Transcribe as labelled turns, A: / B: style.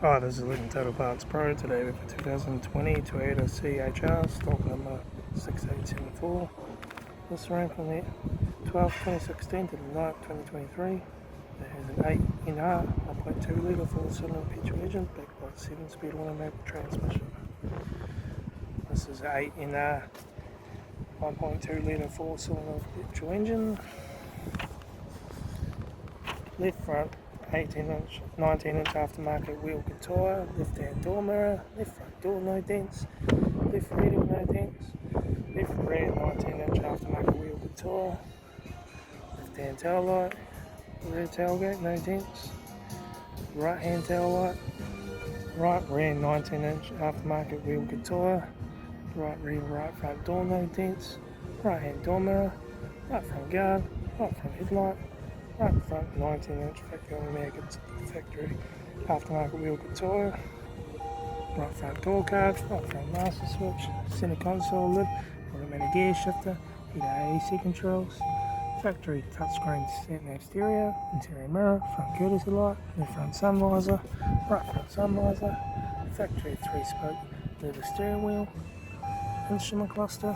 A: Hi, this is Litre Total Parts Pro. Today with the 2020 Toyota CHR, stock number 6874. This ran from the 12th 2016 to the 9th 2023. It has an 8NR 1.2 litre 4-cylinder petrol engine backed by a 7-speed automatic transmission. This is an 8NR 1.2 litre 4-cylinder petrol engine. Left front 18-inch, 19-inch aftermarket wheel tyre, left hand door mirror, left front door no dents, left rear door no dents, left rear 19-inch aftermarket wheel tyre, left hand tail light, rear tailgate no dents, right hand tail light, right rear 19-inch aftermarket wheel tyre, right rear right front door no dents, right hand door mirror, right front guard, right front headlight, right front 19-inch factory aftermarket wheel tyre, right front door card, right front master switch, center console lid, automatic gear shifter, heater AC controls, factory touchscreen sat-nav stereo, interior mirror, front courtesy light, left front sun visor, right front sun visor, factory 3-spoke leather steering wheel, instrument cluster,